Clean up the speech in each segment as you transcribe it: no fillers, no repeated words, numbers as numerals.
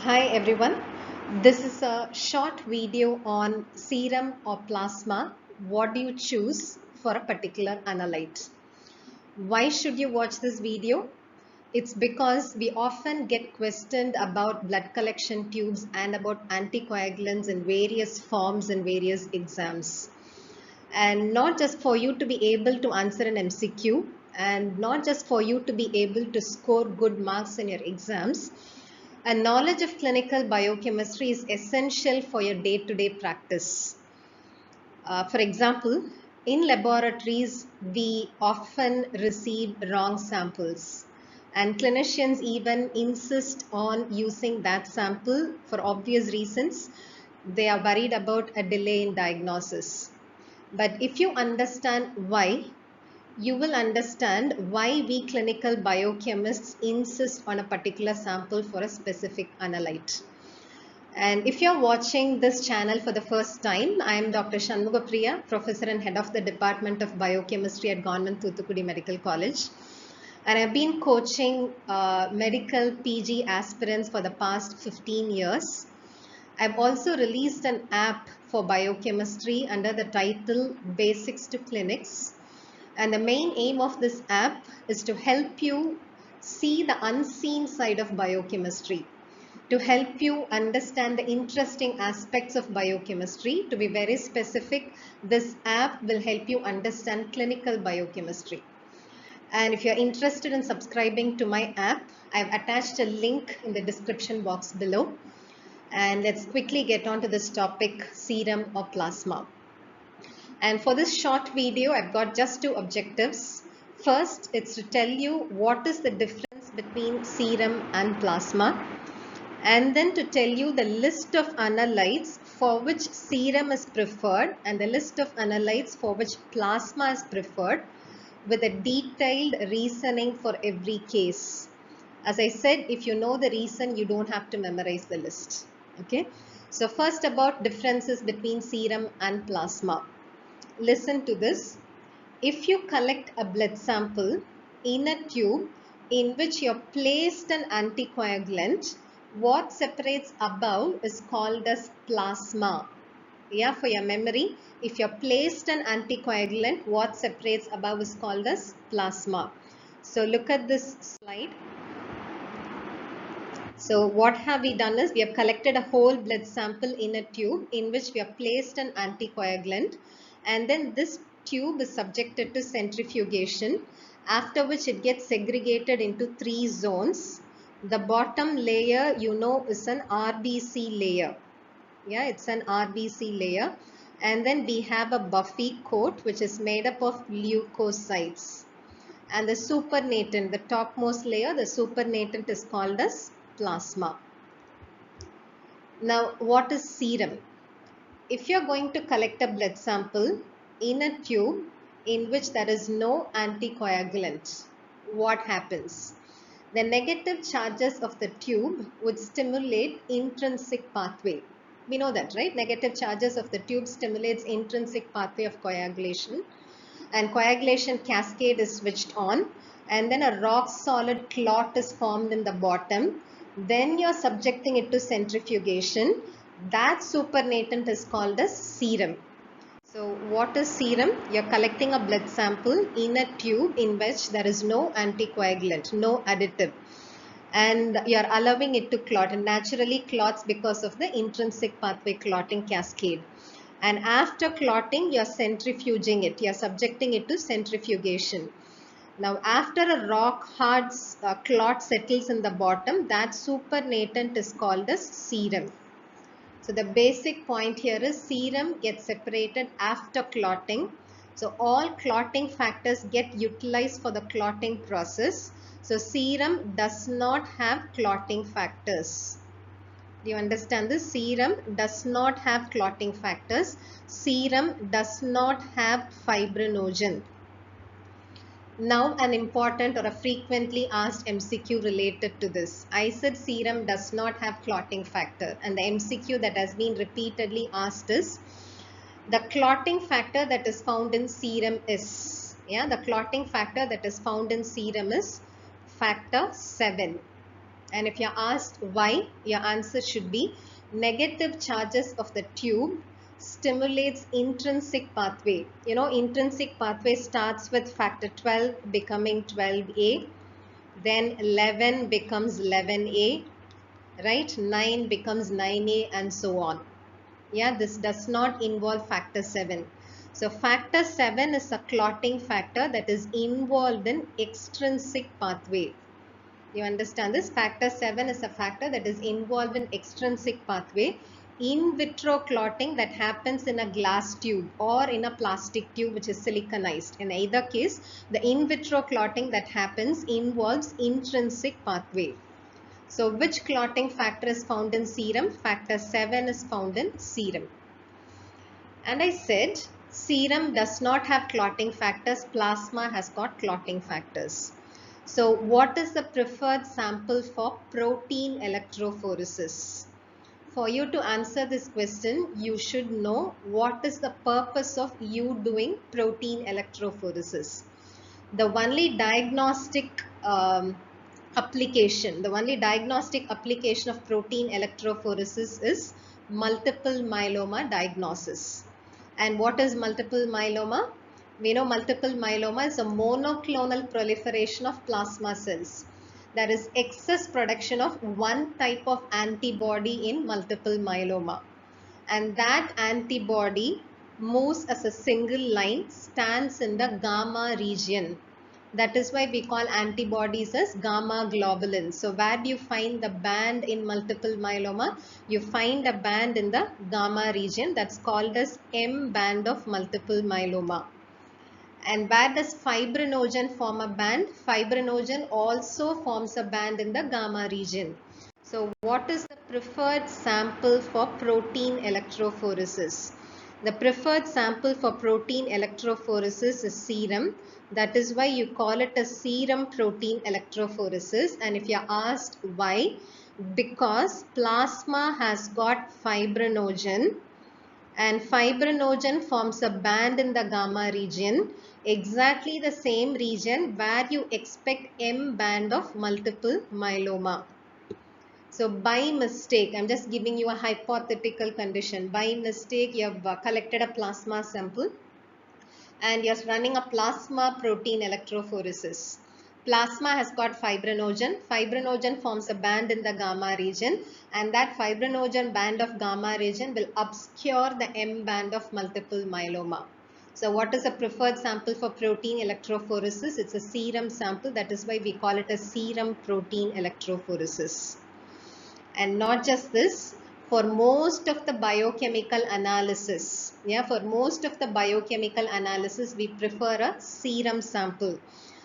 Hi everyone, this is a short video on serum or plasma. What do you choose for a particular analyte? Why should you watch this video? It's because we often get questioned about blood collection tubes and about anticoagulants in various forms in various exams. And not just for you to be able to answer an MCQ and not just for you to be able to score good marks in your exams. A knowledge of clinical biochemistry is essential for your day-to-day practice. For example, in laboratories, we often receive wrong samples, and clinicians even insist on using that sample for obvious reasons. They are worried about a delay in diagnosis. But if you understand why, you will understand why we clinical biochemists insist on a particular sample for a specific analyte. And if you're watching this channel for the first time, I am Dr. Shanmugapriya, Professor and Head of the Department of Biochemistry at Government Thoothukudi Medical College. And I've been coaching medical PG aspirants for the past 15 years. I've also released an app for biochemistry under the title Basics to Clinics. And the main aim of this app is to help you see the unseen side of biochemistry, to help you understand the interesting aspects of biochemistry. To be very specific, this app will help you understand clinical biochemistry. And if you're interested in subscribing to my app, I've attached a link in the description box below. And let's quickly get on to this topic, serum or plasma. And for this short video, I've got just two objectives. First, it's to tell you what is the difference between serum and plasma, and then to tell you the list of analytes for which serum is preferred and the list of analytes for which plasma is preferred, with a detailed reasoning for every case. As I said, if you know the reason, you don't have to memorize the list. Okay. So first, about differences between serum and plasma. Listen to this. If you collect a blood sample in a tube in which you have placed an anticoagulant, what separates above is called as plasma. Yeah, for your memory, if you have placed an anticoagulant, what separates above is called as plasma. So look at this slide. So what have we done is we have collected a whole blood sample in a tube in which we have placed an anticoagulant, and then this tube is subjected to centrifugation, after which it gets segregated into three zones. The bottom layer, you know, is an RBC layer. Yeah, it's an RBC layer. And then we have a buffy coat which is made up of leukocytes. And the supernatant, the topmost layer, the supernatant is called as plasma. Now, what is serum? If you're going to collect a blood sample in a tube in which there is no anticoagulant, what happens? The negative charges of the tube would stimulate intrinsic pathway. We know that, right? Negative charges of the tube stimulates intrinsic pathway of coagulation, and coagulation cascade is switched on, and then a rock solid clot is formed in the bottom. Then you're subjecting it to centrifugation. That supernatant is called as serum. So what is serum? You're collecting a blood sample in a tube in which there is no anticoagulant, no additive, and you're allowing it to clot, and naturally clots because of the intrinsic pathway clotting cascade. And after clotting, you're centrifuging it, you're subjecting it to centrifugation. Now after a rock hard clot settles in the bottom, that supernatant is called as serum. So the basic point here is serum gets separated after clotting. So all clotting factors get utilized for the clotting process. So serum does not have clotting factors. Do you understand this? Serum does not have clotting factors. Serum does not have fibrinogen. Now an important or a frequently asked MCQ related to this. I said serum does not have clotting factor, and the MCQ that has been repeatedly asked is the clotting factor that is found in serum is, the clotting factor that is found in serum is factor 7. And if you're asked why, your answer should be negative charges of the tube stimulates intrinsic pathway. You know, intrinsic pathway starts with factor 12 becoming 12A, then 11 becomes 11A, right? 9 becomes 9A and so on. Yeah, this does not involve factor 7. So factor 7 is a clotting factor that is involved in extrinsic pathway. You understand this? Factor 7 is a factor that is involved in extrinsic pathway. In vitro clotting that happens in a glass tube or in a plastic tube which is siliconized. In either case, the in vitro clotting that happens involves intrinsic pathway. So which clotting factor is found in serum? Factor 7 is found in serum. And I said serum does not have clotting factors, plasma has got clotting factors. So what is the preferred sample for protein electrophoresis? For you to answer this question, you should know what is the purpose of you doing protein electrophoresis. The only diagnostic application of protein electrophoresis is multiple myeloma diagnosis. And what is multiple myeloma? We know multiple myeloma is a monoclonal proliferation of plasma cells. There is excess production of one type of antibody in multiple myeloma. And that antibody moves as a single line, stands in the gamma region. That is why we call antibodies as gamma globulins. So where do you find the band in multiple myeloma? You find a band in the gamma region, that's called as M band of multiple myeloma. And where does fibrinogen form a band? Fibrinogen also forms a band in the gamma region. So what is the preferred sample for protein electrophoresis? The preferred sample for protein electrophoresis is serum. That is why you call it a serum protein electrophoresis. And if you're asked why, because plasma has got fibrinogen and fibrinogen forms a band in the gamma region, exactly the same region where you expect M band of multiple myeloma. So by mistake, I'm just giving you a hypothetical condition. By mistake, you have collected a plasma sample and you're running a plasma protein electrophoresis. Plasma has got fibrinogen. Fibrinogen forms a band in the gamma region, and that fibrinogen band of gamma region will obscure the M band of multiple myeloma. So what is a preferred sample for protein electrophoresis? It's a serum sample. That is why we call it a serum protein electrophoresis. And not just this, for most of the biochemical analysis, we prefer a serum sample.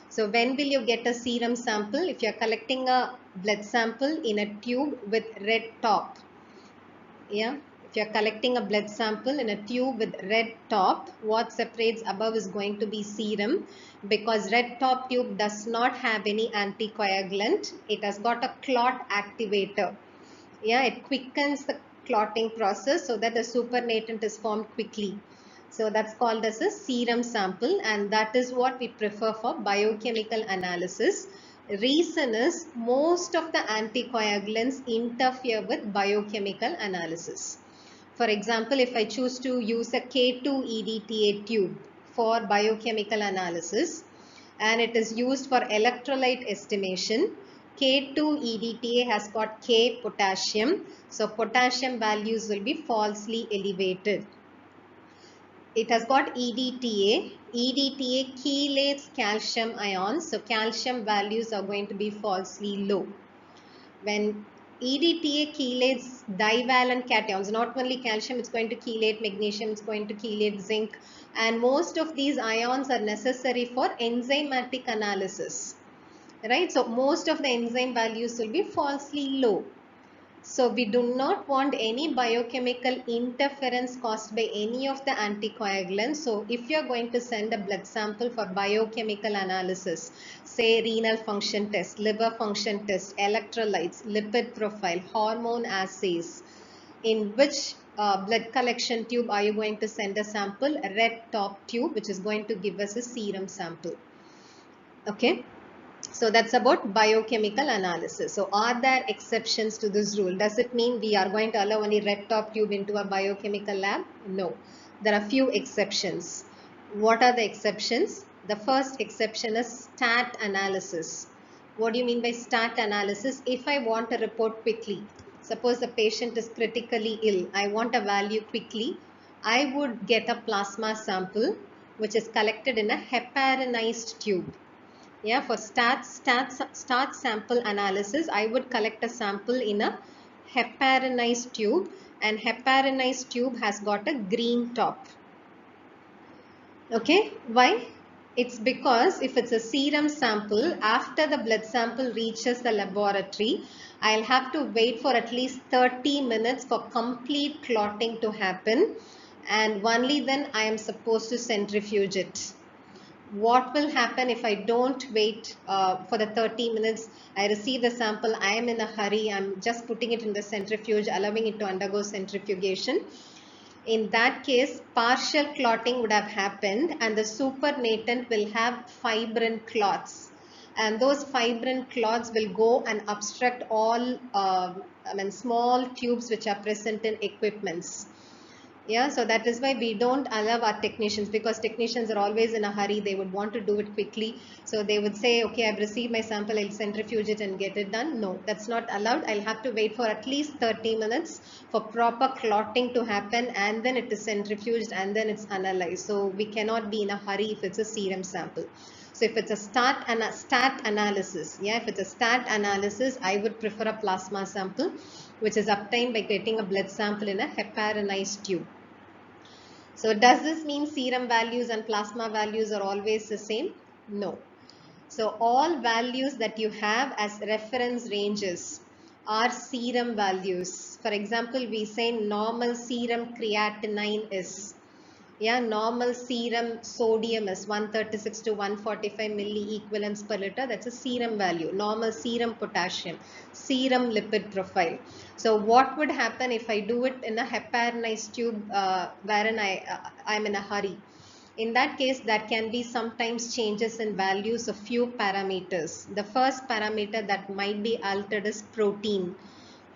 So when will you get a serum sample? If you are collecting a blood sample in a tube with red top, if you are collecting a blood sample in a tube with red top, what separates above is going to be serum, because red top tube does not have any anticoagulant. It has got a clot activator. It quickens the clotting process so that the supernatant is formed quickly. So that's called as a serum sample, and that is what we prefer for biochemical analysis. Reason is most of the anticoagulants interfere with biochemical analysis. For example, if I choose to use a K2-EDTA tube for biochemical analysis and it is used for electrolyte estimation, K2-EDTA has got K potassium, so potassium values will be falsely elevated. It has got EDTA. EDTA chelates calcium ions, so calcium values are going to be falsely low. When EDTA chelates divalent cations, not only calcium, it's going to chelate magnesium, it's going to chelate zinc, and most of these ions are necessary for enzymatic analysis. Right, so most of the enzyme values will be falsely low. So we do not want any biochemical interference caused by any of the anticoagulants. So if you are going to send a blood sample for biochemical analysis, say renal function test, liver function test, electrolytes, lipid profile, hormone assays, in which blood collection tube are you going to send a sample? A red top tube, which is going to give us a serum sample. Okay. So that's about biochemical analysis. So are there exceptions to this rule? Does it mean we are going to allow only red top tube into a biochemical lab? No. There are few exceptions. What are the exceptions? The first exception is stat analysis. What do you mean by stat analysis? If I want a report quickly, suppose the patient is critically ill, I want a value quickly, I would get a plasma sample which is collected in a heparinized tube. Yeah, for start sample analysis, I would collect a sample in a heparinized tube, and heparinized tube has got a green top. Okay, why? It's because if it's a serum sample, after the blood sample reaches the laboratory, I'll have to wait for at least 30 minutes for complete clotting to happen, and only then I am supposed to centrifuge it. What will happen if I don't wait for the 30 minutes? I receive the sample, I am in a hurry, I'm just putting it in the centrifuge, allowing it to undergo centrifugation. In that case, partial clotting would have happened and the supernatant will have fibrin clots. And those fibrin clots will go and obstruct all small tubes which are present in equipments. Yeah, so that is why we don't allow our technicians, because technicians are always in a hurry. They would want to do it quickly. So they would say, okay, I've received my sample, I'll centrifuge it and get it done. No, that's not allowed. I'll have to wait for at least 30 minutes for proper clotting to happen, and then it is centrifuged and then it's analyzed. So we cannot be in a hurry if it's a serum sample. So if it's a stat analysis, yeah, if it's a stat analysis, I would prefer a plasma sample, which is obtained by getting a blood sample in a heparinized tube. So does this mean serum values and plasma values are always the same? No. So all values that you have as reference ranges are serum values. For example, we say normal serum creatinine is, yeah, normal serum sodium is 136 to 145 milliequivalents per liter. That's a serum value. Normal serum potassium, serum lipid profile. So what would happen if I do it in a heparinized tube wherein I'm in a hurry? In that case, there can be sometimes changes in values of few parameters. The first parameter that might be altered is protein.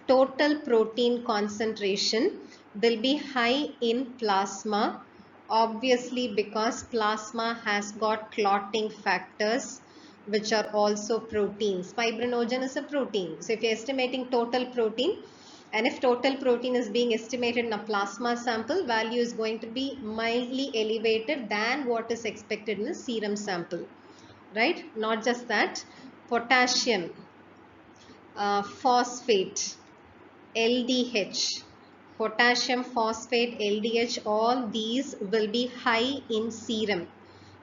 Total protein concentration will be high in plasma, obviously because plasma has got clotting factors which are also proteins. Fibrinogen is a protein. So if you're estimating total protein, and if total protein is being estimated in a plasma sample, value is going to be mildly elevated than what is expected in a serum sample, right? Not just that, potassium, phosphate, LDH, potassium phosphate, LDH, all these will be high in serum.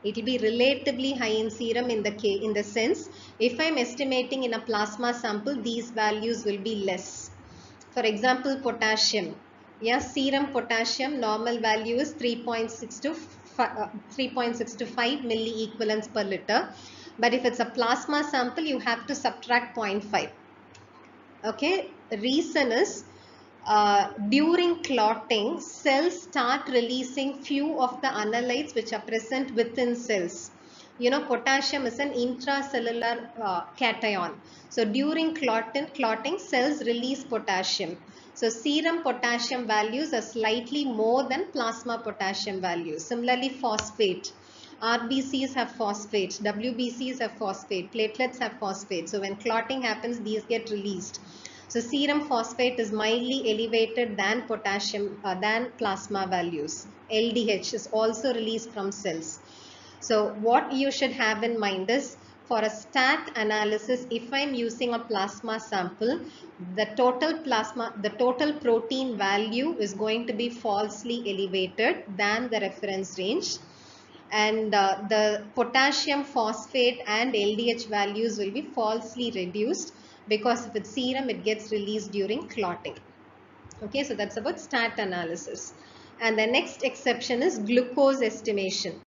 It will be relatively high in serum in the sense, if I am estimating in a plasma sample, these values will be less. For example, potassium. Yeah, serum potassium normal value is 3.6 to 3.6 to 5 milliequivalents per liter. But if it's a plasma sample, you have to subtract 0.5. Okay, reason is during clotting, cells start releasing few of the analytes which are present within cells. You know, potassium is an intracellular cation. So during clotting, cells release potassium. So serum potassium values are slightly more than plasma potassium values. Similarly, phosphate. RBCs have phosphate, WBCs have phosphate, platelets have phosphate. So when clotting happens, these get released. So serum phosphate is mildly elevated than potassium, than plasma values. LDH is also released from cells. So what you should have in mind is, for a stat analysis, if I'm using a plasma sample, the total protein value is going to be falsely elevated than the reference range. And the potassium phosphate and LDH values will be falsely reduced, because if it's serum, it gets released during clotting. Okay, so that's about stat analysis. And the next exception is glucose estimation.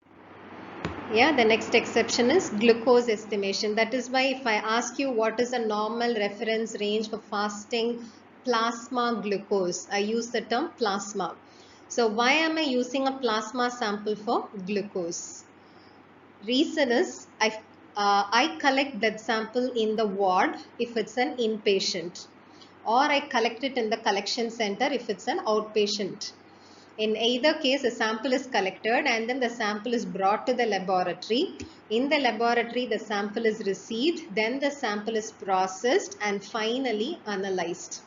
Yeah, the next exception is glucose estimation. That is why if I ask you what is a normal reference range for fasting plasma glucose, I use the term plasma. So why am I using a plasma sample for glucose? Reason is, I collect blood sample in the ward if it's an inpatient, or I collect it in the collection center if it's an outpatient. In either case, a sample is collected and then the sample is brought to the laboratory. In the laboratory, the sample is received, then the sample is processed and finally analyzed.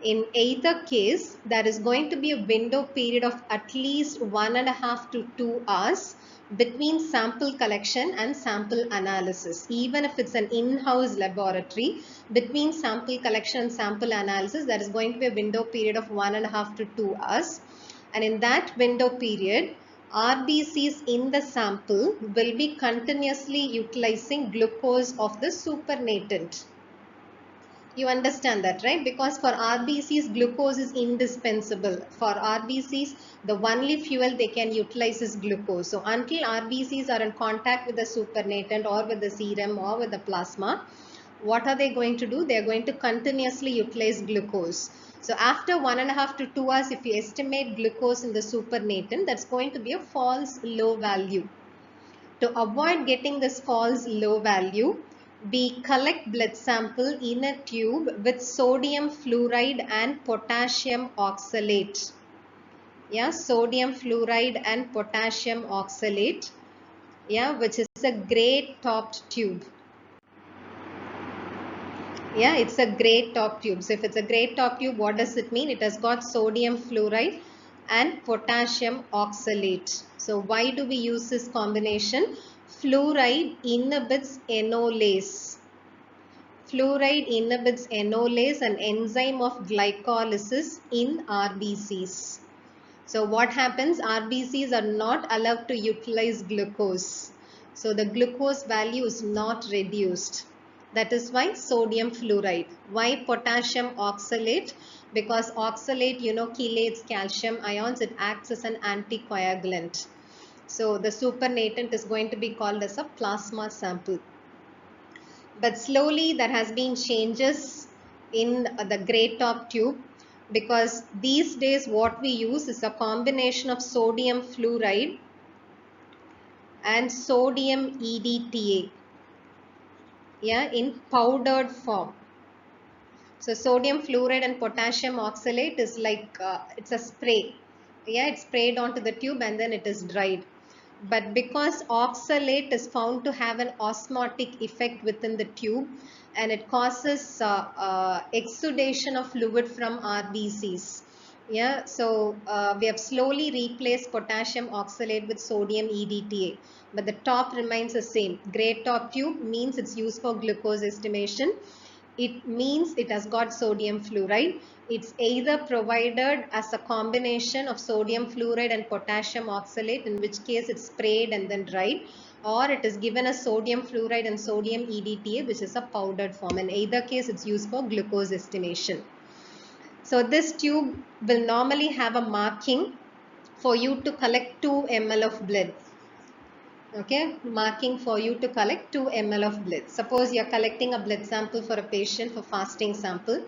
In either case, there is going to be a window period of at least 1.5 to 2 hours between sample collection and sample analysis. Even if it's an in-house laboratory, between sample collection and sample analysis, there is going to be a window period of 1.5 to 2 hours. And in that window period, RBCs in the sample will be continuously utilizing glucose of the supernatant. You understand that, right? Because for RBCs, glucose is indispensable. For RBCs, the only fuel they can utilize is glucose. So until RBCs are in contact with the supernatant or with the serum or with the plasma, what are they going to do? They are going to continuously utilize glucose. So after 1.5 to 2 hours, if you estimate glucose in the supernatant, that's going to be a false low value. To avoid getting this false low value, we collect blood sample in a tube with sodium fluoride and potassium oxalate. Yeah, sodium fluoride and potassium oxalate. Yeah, which is a gray topped tube. Yeah, it's a gray top tube. So if it's a gray top tube, what does it mean? It has got sodium fluoride and potassium oxalate. So why do we use this combination? Fluoride inhibits enolase. Fluoride inhibits enolase, an enzyme of glycolysis in RBCs. So what happens? RBCs are not allowed to utilize glucose. So the glucose value is not reduced. That is why sodium fluoride. Why potassium oxalate? Because oxalate, chelates calcium ions. It acts as an anticoagulant. So the supernatant is going to be called as a plasma sample. But slowly there has been changes in the gray top tube, because these days what we use is a combination of sodium fluoride and sodium EDTA, yeah, in powdered form. So sodium fluoride and potassium oxalate is like it's a spray. Yeah, it's sprayed onto the tube and then it is dried. But because oxalate is found to have an osmotic effect within the tube and it causes exudation of fluid from RBCs. Yeah, so we have slowly replaced potassium oxalate with sodium EDTA, but the top remains the same. Gray top tube means it's used for glucose estimation. It means it has got sodium fluoride. It's either provided as a combination of sodium fluoride and potassium oxalate, in which case it's sprayed and then dried, or it is given as sodium fluoride and sodium EDTA, which is a powdered form. In either case, it's used for glucose estimation. So this tube will normally have a marking for you to collect 2 ml of blood. Okay, marking for you to collect 2 ml of blood. Suppose you are collecting a blood sample for a patient for fasting sample,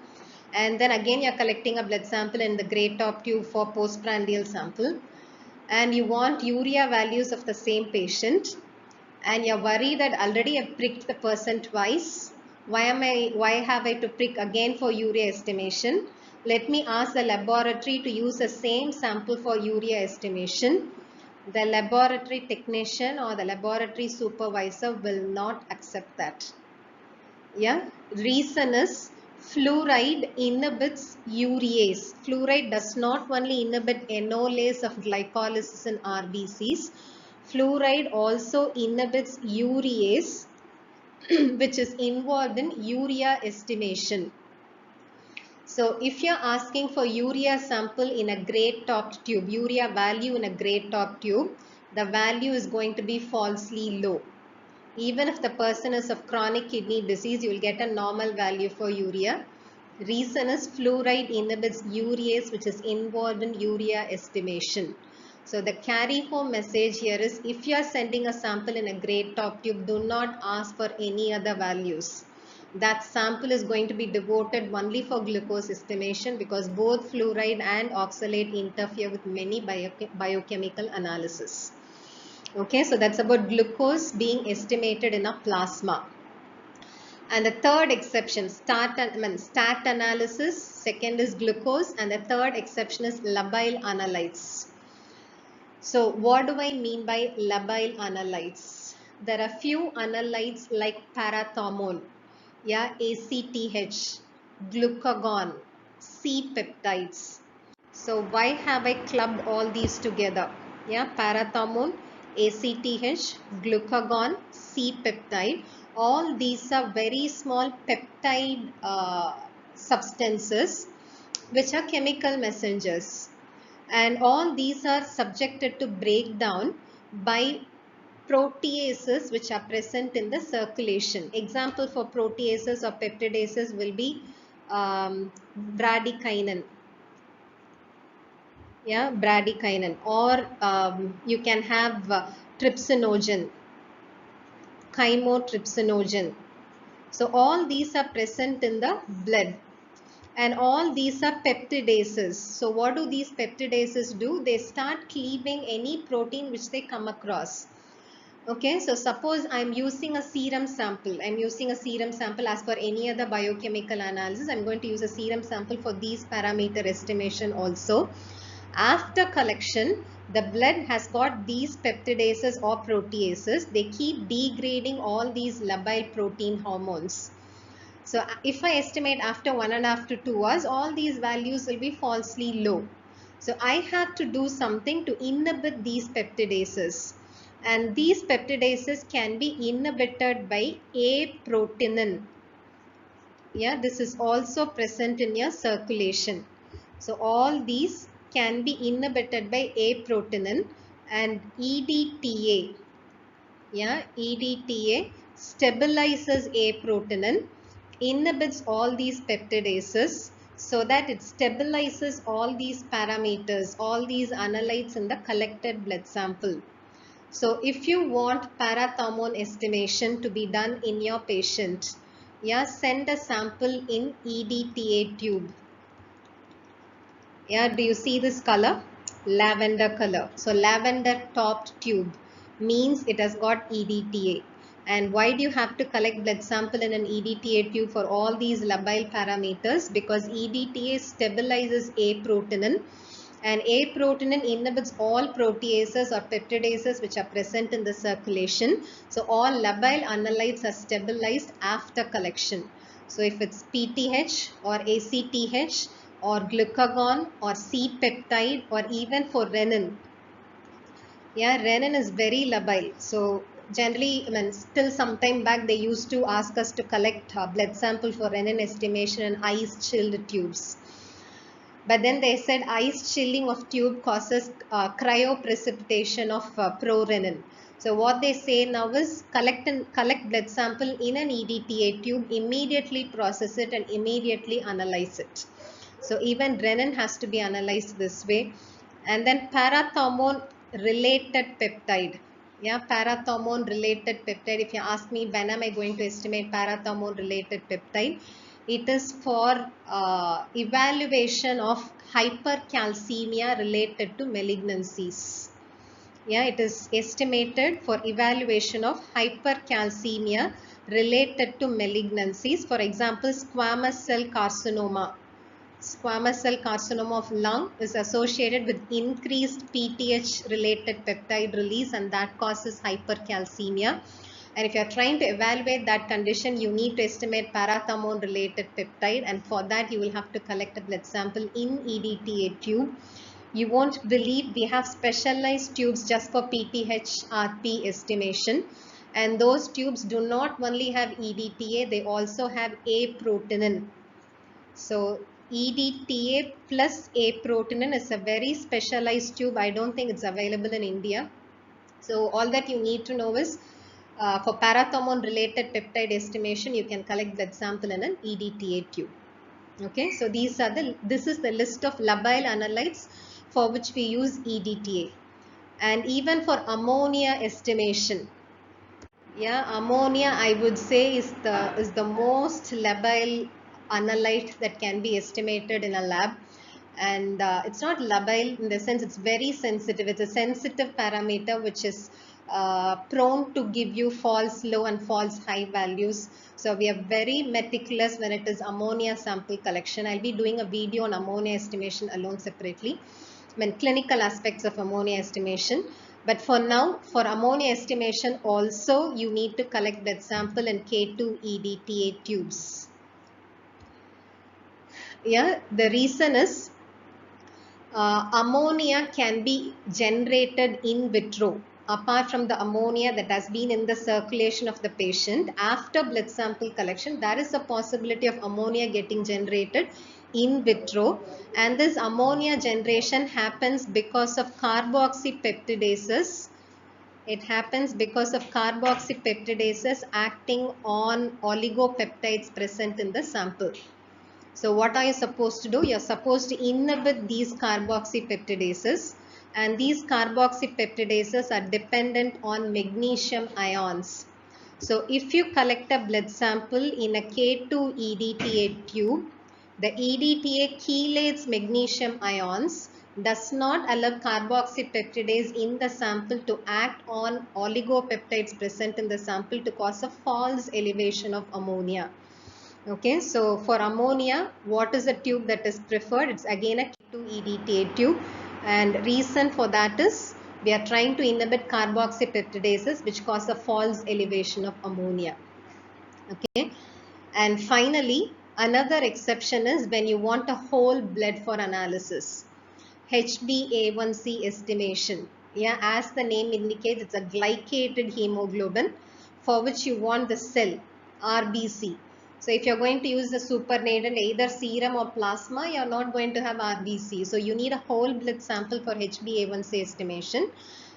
and then again you are collecting a blood sample in the gray top tube for postprandial sample, and you want urea values of the same patient, and you are worried that already I pricked the person twice. Why have I to prick again for urea estimation? Let me ask the laboratory to use the same sample for urea estimation. The laboratory technician or the laboratory supervisor will not accept that. Yeah, reason is fluoride inhibits urease. Fluoride does not only inhibit enolase of glycolysis in RBCs, fluoride also inhibits urease, which is involved in urea estimation. So if you're asking for urea sample in a gray topped tube, urea value in a gray topped tube, the value is going to be falsely low. Even if the person is of chronic kidney disease, you will get a normal value for urea. Reason is fluoride inhibits urease, which is involved in urea estimation. So the carry home message here is, if you are sending a sample in a gray top tube, do not ask for any other values. That sample is going to be devoted only for glucose estimation, because both fluoride and oxalate interfere with many biochemical analysis. Okay, so that's about glucose being estimated in a plasma. And the third exception, stat analysis, second is glucose, and the third exception is labile analytes. So what do I mean by labile analytes? There are few analytes like parathormone, yeah, ACTH, glucagon, C peptides. So why have I clubbed all these together? Yeah, parathormone, ACTH, glucagon, C peptide. All these are very small peptide substances which are chemical messengers, and all these are subjected to breakdown by proteases which are present in the circulation. Example for proteases or peptidases will be bradykinin, yeah, bradykinin, or you can have trypsinogen, chymotrypsinogen. So all these are present in the blood, and all these are peptidases. So what do these peptidases do? They start cleaving any protein which they come across. Okay, so suppose I'm using a serum sample. I'm using a serum sample as per any other biochemical analysis. I'm going to use a serum sample for these parameter estimation also. After collection, the blood has got these peptidases or proteases. They keep degrading all these labile protein hormones. So if I estimate after 1.5 to 2 hours, all these values will be falsely low. So I have to do something to inhibit these peptidases. And these peptidases can be inhibited by A-proteinin. Yeah, this is also present in your circulation. So all these can be inhibited by A-proteinin, and EDTA. Yeah, EDTA stabilizes A-proteinin, inhibits all these peptidases so that it stabilizes all these parameters, all these analytes in the collected blood sample. So if you want parathormone estimation to be done in your patient, yeah, send a sample in EDTA tube. Yeah, do you see this color? Lavender color. So lavender topped tube means it has got EDTA. And why do you have to collect blood sample in an EDTA tube for all these labile parameters? Because EDTA stabilizes A-proteinin, and A-proteinin inhibits all proteases or peptidases which are present in the circulation. So all labile analytes are stabilized after collection. So if it's PTH or ACTH or glucagon or C-peptide or even for renin. Yeah, renin is very labile. So generally, I mean, still some time back, they used to ask us to collect blood sample for renin estimation in ice chilled tubes. But then they said ice chilling of tube causes cryoprecipitation of prorenin. So what they say now is collect blood sample in an EDTA tube, immediately process it and immediately analyze it. So even renin has to be analyzed this way. And then parathormone related peptide. Yeah, parathormone related peptide. If you ask me when am I going to estimate parathormone related peptide, it is for evaluation of hypercalcemia related to malignancies. Yeah, it is estimated for evaluation of hypercalcemia related to malignancies. For example, squamous cell carcinoma. Squamous cell carcinoma of lung is associated with increased PTH related peptide release, and that causes hypercalcemia. And if you are trying to evaluate that condition, you need to estimate parathormone related peptide, and for that you will have to collect a blood sample in EDTA tube. You won't believe we have specialized tubes just for PTH RP estimation, and those tubes do not only have EDTA, they also have A-proteinin. So EDTA plus A-proteinin is a very specialized tube. I don't think it's available in India. So all that you need to know is for parathormone related peptide estimation, you can collect blood sample in an EDTA tube. Okay, so this is the list of labile analytes for which we use EDTA. And even for ammonia estimation, yeah, ammonia I would say is the most labile analyte that can be estimated in a lab. And it's not labile in the sense it's very sensitive. It's a sensitive parameter which is prone to give you false low and false high values. So we are very meticulous when it is ammonia sample collection. I'll be doing a video on ammonia estimation alone separately, when clinical aspects of ammonia estimation. But for now, for ammonia estimation also, you need to collect blood sample in K2 EDTA tubes. Yeah, the reason is ammonia can be generated in vitro. Apart from the ammonia that has been in the circulation of the patient, after blood sample collection, there is a possibility of ammonia getting generated in vitro. And this ammonia generation happens because of carboxypeptidases. It happens because of carboxypeptidases acting on oligopeptides present in the sample. So what are you supposed to do? You're supposed to inhibit these carboxypeptidases, and these carboxypeptidases are dependent on magnesium ions. So if you collect a blood sample in a K2 EDTA tube, the EDTA chelates magnesium ions, does not allow carboxypeptidase in the sample to act on oligopeptides present in the sample to cause a false elevation of ammonia. Okay, so for ammonia, what is the tube that is preferred? It's again a K2-EDTA tube, and reason for that is we are trying to inhibit carboxypeptidases which cause a false elevation of ammonia. Okay, and finally, another exception is when you want a whole blood for analysis. HbA1c estimation. Yeah, as the name indicates, it's a glycated hemoglobin for which you want the cell, RBC. So if you're going to use the supernatant, either serum or plasma, you're not going to have RBC. So you need a whole blood sample for HbA1c estimation.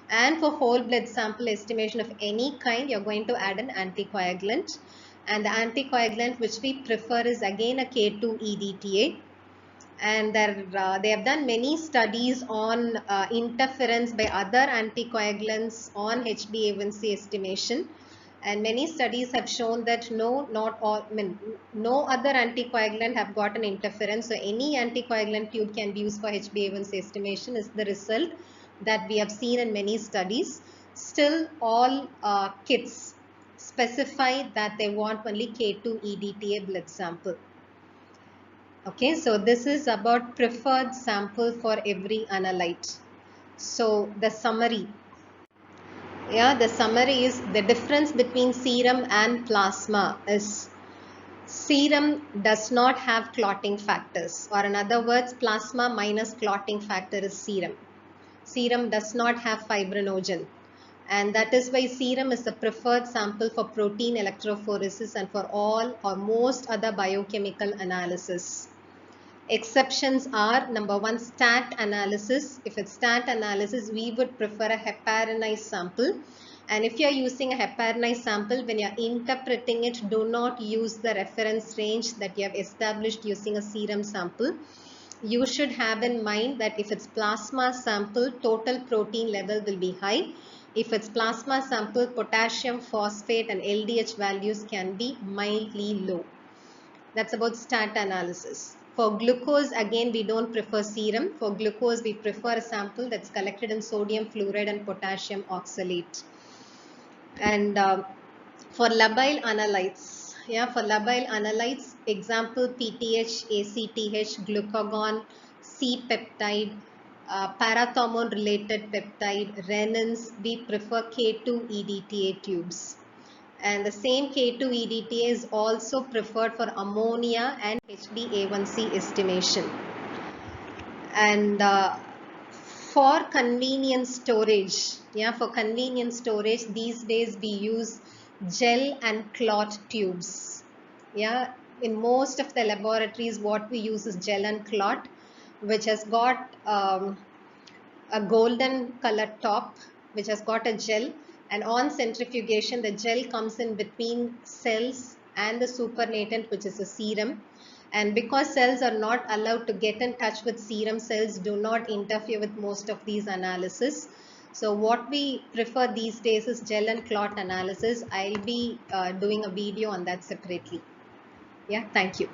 And for whole blood sample estimation of any kind, you're going to add an anticoagulant. And the anticoagulant which we prefer is again a K2-EDTA. And they have done many studies on interference by other anticoagulants on HbA1c estimation, and many studies have shown that no other anticoagulant have got an interference. So any anticoagulant tube can be used for HbA1c estimation is the result that we have seen in many studies. Still, all kits specify that they want only K2 EDTA blood sample. Okay, so this is about preferred sample for every analyte. So the summary. Yeah, the summary is the difference between serum and plasma is serum does not have clotting factors, or in other words, plasma minus clotting factor is serum. Serum does not have fibrinogen, and that is why serum is the preferred sample for protein electrophoresis and for all or most other biochemical analysis. Exceptions are, number one, stat analysis. If it's stat analysis, we would prefer a heparinized sample. And if you are using a heparinized sample, when you are interpreting it, do not use the reference range that you have established using a serum sample. You should have in mind that if it's plasma sample, total protein level will be high. If it's plasma sample, potassium, phosphate and LDH values can be mildly low. That's about stat analysis. For glucose, again, we don't prefer serum. For glucose, we prefer a sample that's collected in sodium fluoride and potassium oxalate. And for labile analytes, for labile analytes, example PTH, ACTH, glucagon, C-peptide, parathormone related peptide, renins, we prefer K2-EDTA tubes. And the same K2-EDTA is also preferred for ammonia and HbA1c estimation. And for convenient storage, for convenient storage, these days we use gel and clot tubes. In most of the laboratories, what we use is gel and clot, which has got a golden colored top, which has got a gel. And on centrifugation, the gel comes in between cells and the supernatant, which is a serum. And because cells are not allowed to get in touch with serum, cells do not interfere with most of these analysis. So what we prefer these days is gel and clot analysis. I'll be doing a video on that separately. Thank you.